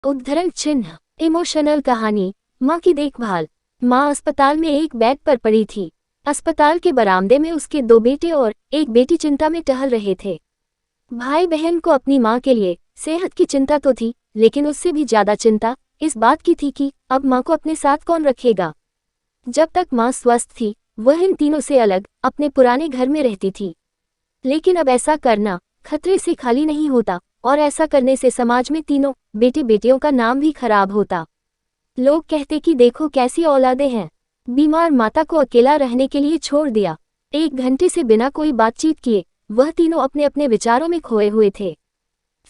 उद्धरण चिन्ह। इमोशनल कहानी। माँ की देखभाल। माँ अस्पताल में एक बेड पर पड़ी थी। अस्पताल के बरामदे में उसके 2 बेटे और एक बेटी चिंता में टहल रहे थे। भाई बहन को अपनी माँ के लिए सेहत की चिंता तो थी, लेकिन उससे भी ज्यादा चिंता इस बात की थी कि अब माँ को अपने साथ कौन रखेगा। जब तक माँ स्वस्थ थी वह इन तीनों से अलग अपने पुराने घर में रहती थी, लेकिन अब ऐसा करना खतरे से खाली नहीं होता और ऐसा करने से समाज में तीनों बेटे बेटियों का नाम भी खराब होता। लोग कहते कि देखो कैसी औलादें हैं। बीमार माता को अकेला रहने के लिए छोड़ दिया। 1 घंटे से बिना कोई बातचीत किए वह तीनों अपने अपने विचारों में खोए हुए थे।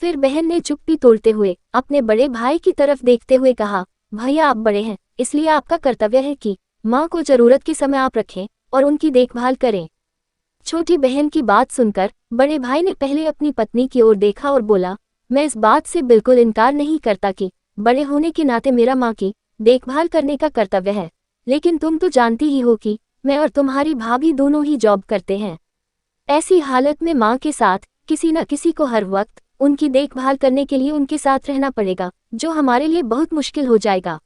फिर बहन ने चुप्पी तोड़ते हुए अपने बड़े भाई की तरफ देखते हुए कहा, भैया आप बड़े हैं, इसलिए आपका कर्तव्य है कि माँ को जरूरत के समय आप रखें और उनकी देखभाल करें। छोटी बहन की बात सुनकर बड़े भाई ने पहले अपनी पत्नी की ओर देखा और बोला, मैं इस बात से बिल्कुल इनकार नहीं करता कि बड़े होने के नाते मेरा माँ की देखभाल करने का कर्तव्य है, लेकिन तुम तो जानती ही हो कि मैं और तुम्हारी भाभी दोनों ही जॉब करते हैं। ऐसी हालत में माँ के साथ किसी न किसी को हर वक्त उनकी देखभाल करने के लिए उनके साथ रहना पड़ेगा, जो हमारे लिए बहुत मुश्किल हो जाएगा।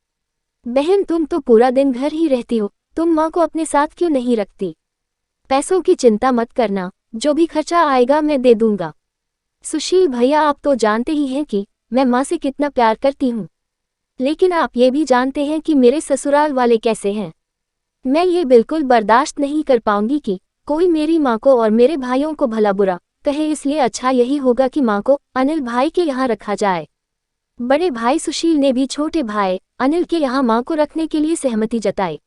बहन तुम तो पूरा दिन घर ही रहती हो, तुम माँ को अपने साथ क्यों नहीं रखती? पैसों की चिंता मत करना, जो भी खर्चा आएगा मैं दे दूंगा। सुशील भैया आप तो जानते ही हैं कि मैं माँ से कितना प्यार करती हूँ, लेकिन आप ये भी जानते हैं कि मेरे ससुराल वाले कैसे हैं। मैं ये बिल्कुल बर्दाश्त नहीं कर पाऊंगी कि कोई मेरी माँ को और मेरे भाइयों को भला बुरा कहे, इसलिए अच्छा यही होगा कि माँ को अनिल भाई के यहाँ रखा जाए। बड़े भाई सुशील ने भी छोटे भाई अनिल के यहाँ माँ को रखने के लिए सहमति जताई।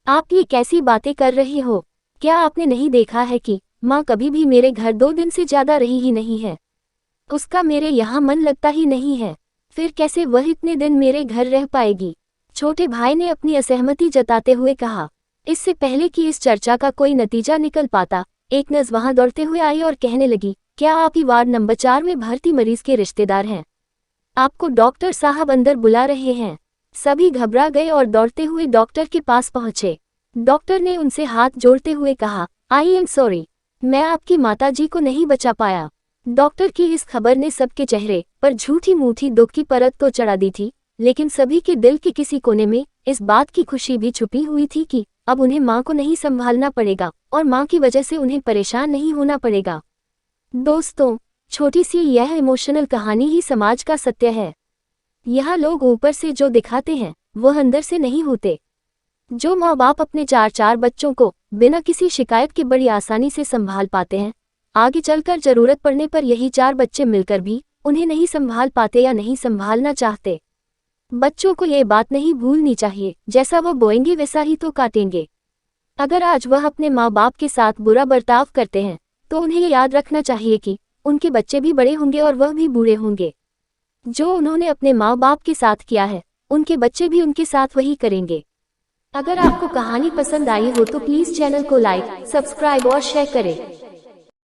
आप ये कैसी बातें कर रही हो? क्या आपने नहीं देखा है कि माँ कभी भी मेरे घर 2 दिन से ज्यादा रही ही नहीं है? उसका मेरे यहाँ मन लगता ही नहीं है, फिर कैसे वह इतने दिन मेरे घर रह पाएगी? छोटे भाई ने अपनी असहमति जताते हुए कहा। इससे पहले कि इस चर्चा का कोई नतीजा निकल पाता, एक नर्स वहां दौड़ते हुए आई और कहने लगी, क्या आप ही वार्ड नंबर 4 में भर्ती मरीज के रिश्तेदार हैं? आपको डॉक्टर साहब अंदर बुला रहे हैं। सभी घबरा गए और दौड़ते हुए डॉक्टर के पास पहुंचे। डॉक्टर ने उनसे हाथ जोड़ते हुए कहा, आई एम सॉरी, मैं आपकी माताजी को नहीं बचा पाया। डॉक्टर की इस खबर ने सबके चेहरे पर झूठी मूठी दुख की परत तो चढ़ा दी थी, लेकिन सभी के दिल के किसी कोने में इस बात की खुशी भी छुपी हुई थी कि अब उन्हें माँ को नहीं संभालना पड़ेगा और माँ की वजह से उन्हें परेशान नहीं होना पड़ेगा। दोस्तों, छोटी सी यह इमोशनल कहानी ही समाज का सत्य है। यहाँ लोग ऊपर से जो दिखाते हैं वह अंदर से नहीं होते। जो माँ बाप अपने 4 बच्चों को बिना किसी शिकायत के बड़ी आसानी से संभाल पाते हैं, आगे चलकर जरूरत पड़ने पर यही 4 बच्चे मिलकर भी उन्हें नहीं संभाल पाते या नहीं संभालना चाहते। बच्चों को ये बात नहीं भूलनी चाहिए, जैसा वह बोएंगे वैसा ही तो काटेंगे। अगर आज वह अपने माँ बाप के साथ बुरा बर्ताव करते हैं तो उन्हें ये याद रखना चाहिए कि उनके बच्चे भी बड़े होंगे और वह भी बूढ़े होंगे। जो उन्होंने अपने माँ बाप के साथ किया है उनके बच्चे भी उनके साथ वही करेंगे। अगर आपको कहानी पसंद आई हो तो प्लीज चैनल को लाइक, सब्सक्राइब और शेयर करें।